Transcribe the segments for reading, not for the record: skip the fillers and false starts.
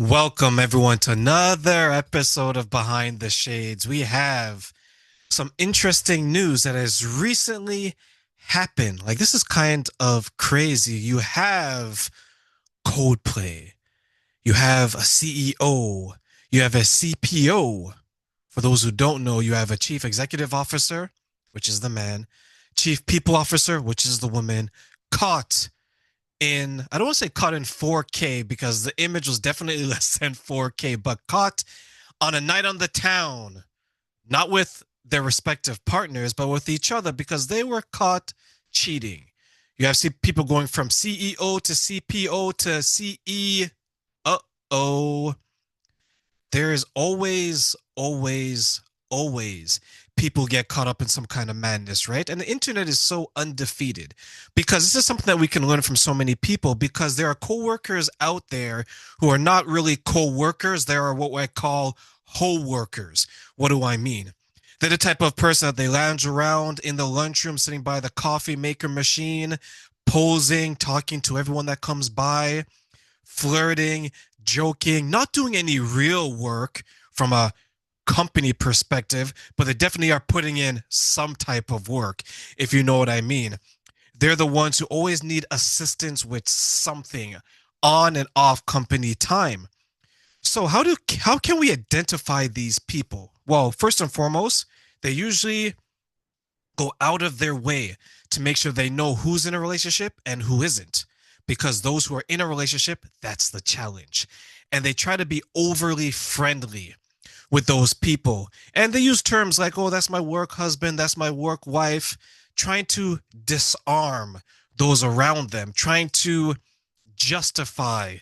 Welcome, everyone, to another episode of Behind the Shades. We have some interesting news that has recently happened. Like, this is kind of crazy. You have Coldplay, you have a CEO, you have a CPO. For those who don't know, you have a Chief Executive Officer, which is the man, Chief People Officer, which is the woman, caught in, I don't want to say caught in 4K because the image was definitely less than 4K, but caught on a night on the town, not with their respective partners, but with each other because they were caught cheating. You have people going from CEO to CPO to CE. Uh oh. There is always people get caught up in some kind of madness, right? And the internet is so undefeated because this is something that we can learn from so many people because there are coworkers out there who are not really co-workers. There are what I call hoe workers. What do I mean? They're the type of person that they lounge around in the lunchroom, sitting by the coffee maker machine, posing, talking to everyone that comes by, flirting, joking, not doing any real work from a company perspective, but they definitely are putting in some type of work, if you know what I mean. They're the ones who always need assistance with something on and off company time. So how can we identify these people? Well, first and foremost, they usually go out of their way to make sure they know who's in a relationship and who isn't. Because those who are in a relationship, that's the challenge. And they try to be overly friendly with those people. And they use terms like, oh, that's my work husband, that's my work wife, trying to disarm those around them, trying to justify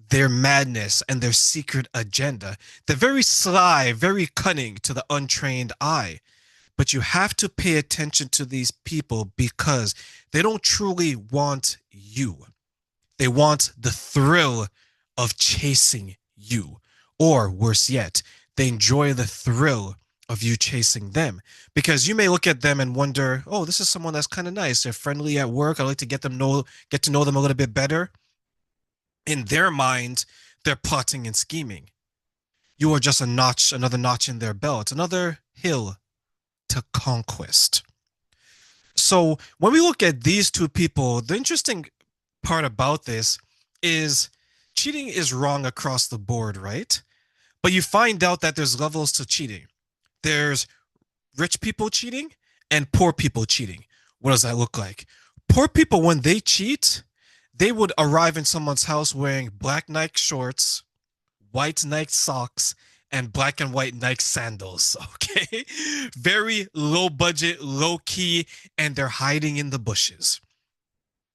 their madness and their secret agenda. They're very sly, very cunning to the untrained eye. But you have to pay attention to these people because they don't truly want you. They want the thrill of chasing you. Or worse yet, they enjoy the thrill of you chasing them. Because you may look at them and wonder, oh, this is someone that's kind of nice. They're friendly at work. I'd like to get to know them a little bit better. In their mind, they're plotting and scheming. You are just another notch in their belt, another hill to conquest. So when we look at these two people, the interesting part about this is cheating is wrong across the board, right? But you find out that there's levels to cheating. There's rich people cheating and poor people cheating. What does that look like? Poor people, when they cheat, they would arrive in someone's house wearing black Nike shorts, white Nike socks, and black and white Nike sandals. Okay. Very low budget, low key, and they're hiding in the bushes,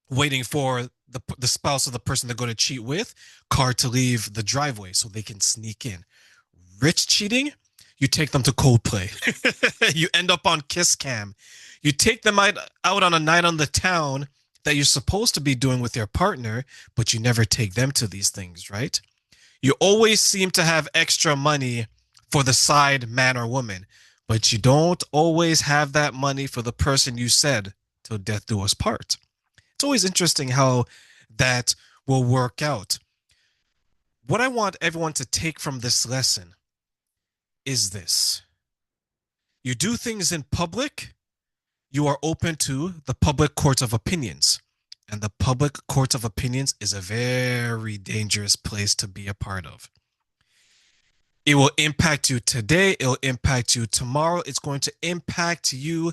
waiting for the spouse of the person they're going to cheat with, car to leave the driveway so they can sneak in. Rich cheating, you take them to Coldplay. You end up on Kiss Cam. You take them out on a night on the town that you're supposed to be doing with your partner, but you never take them to these things, right? You always seem to have extra money for the side man or woman, but you don't always have that money for the person you said till death do us part. It's always interesting how that will work out. What I want everyone to take from this lesson is this: you do things in public, you are open to the public court of opinions. And the public court of opinions is a very dangerous place to be a part of. It will impact you today, it'll impact you tomorrow, it's going to impact you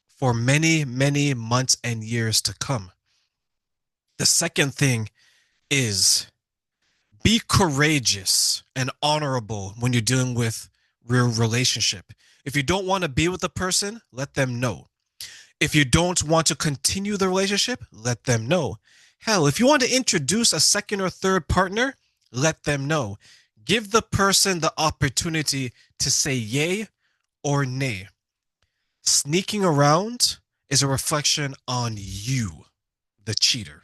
for many, many months and years to come. The second thing is be courageous and honorable when you're dealing with real relationship. If you don't want to be with the person, let them know. If you don't want to continue the relationship, let them know. Hell, if you want to introduce a second or third partner, let them know. Give the person the opportunity to say yay or nay. Sneaking around is a reflection on you, the cheater,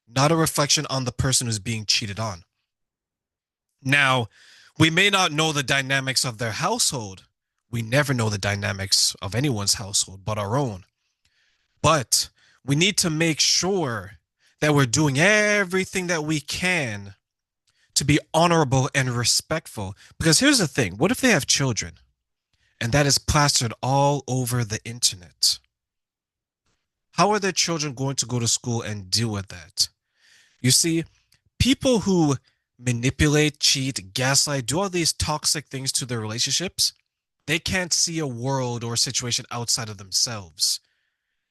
not a reflection on the person who's being cheated on. Now, we may not know the dynamics of their household. We never know the dynamics of anyone's household but our own. But we need to make sure that we're doing everything that we can to be honorable and respectful. Because here's the thing, what if they have children and that is plastered all over the internet? How are their children going to go to school and deal with that? You see, people who manipulate, cheat, gaslight, do all these toxic things to their relationships, they can't see a world or a situation outside of themselves.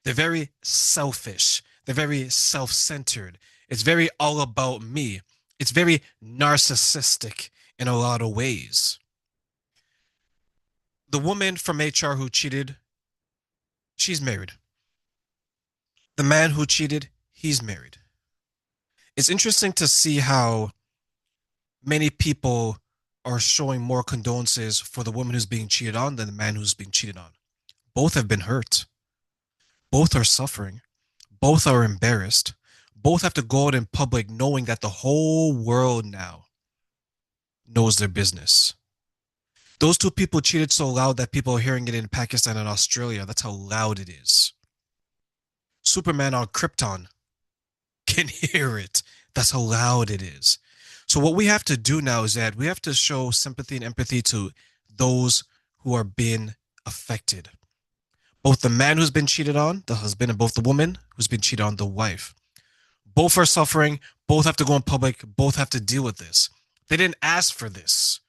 They're very selfish. They're very self centered. It's very all about me. It's very narcissistic in a lot of ways. The woman from HR who cheated, she's married. The man who cheated, he's married. It's interesting to see how many people are showing more condolences for the woman who's being cheated on than the man who's being cheated on. Both have been hurt. Both are suffering. Both are embarrassed. Both have to go out in public knowing that the whole world now knows their business. Those two people cheated so loud that people are hearing it in Pakistan and Australia. That's how loud it is. Superman on Krypton can hear it. That's how loud it is. So what we have to do now is that we have to show sympathy and empathy to those who are being affected. Both the man who's been cheated on, the husband, and both the woman who's been cheated on, the wife. Both are suffering. Both have to go in public. Both have to deal with this. They didn't ask for this,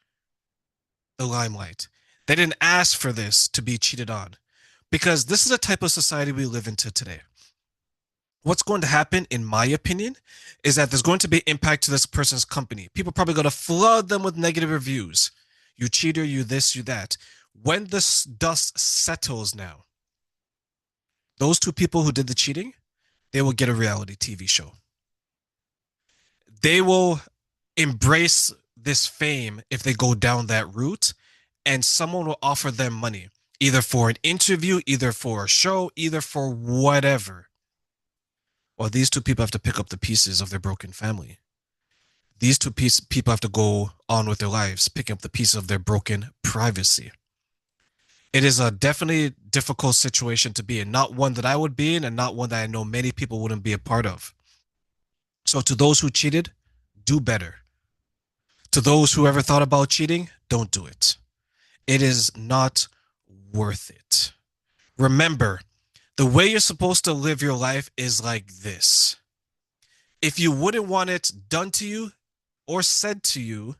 the limelight. They didn't ask for this to be cheated on because this is the type of society we live into today. What's going to happen, in my opinion, is that there's going to be impact to this person's company. People are probably going to flood them with negative reviews. You cheater, you this, you that. When the dust settles now, those two people who did the cheating, they will get a reality TV show. They will embrace this fame if they go down that route, and someone will offer them money, either for an interview, either for a show, either for whatever. Well, these two people have to pick up the pieces of their broken family. These two people have to go on with their lives, picking up the pieces of their broken privacy. It is a definitely difficult situation to be in, not one that I would be in, and not one that I know many people wouldn't be a part of. So, to those who cheated, do better. To those who ever thought about cheating, don't do it. It is not worth it. Remember, the way you're supposed to live your life is like this. If you wouldn't want it done to you or said to you,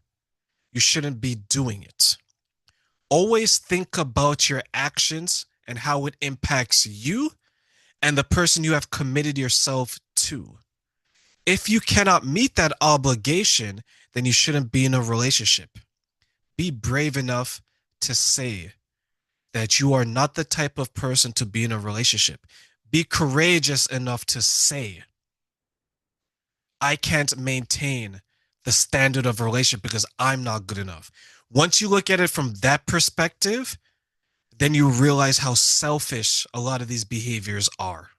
you shouldn't be doing it. Always think about your actions and how it impacts you and the person you have committed yourself to. If you cannot meet that obligation, then you shouldn't be in a relationship. Be brave enough to say that you are not the type of person to be in a relationship. Be courageous enough to say, I can't maintain the standard of a relationship because I'm not good enough. Once you look at it from that perspective, then you realize how selfish a lot of these behaviors are.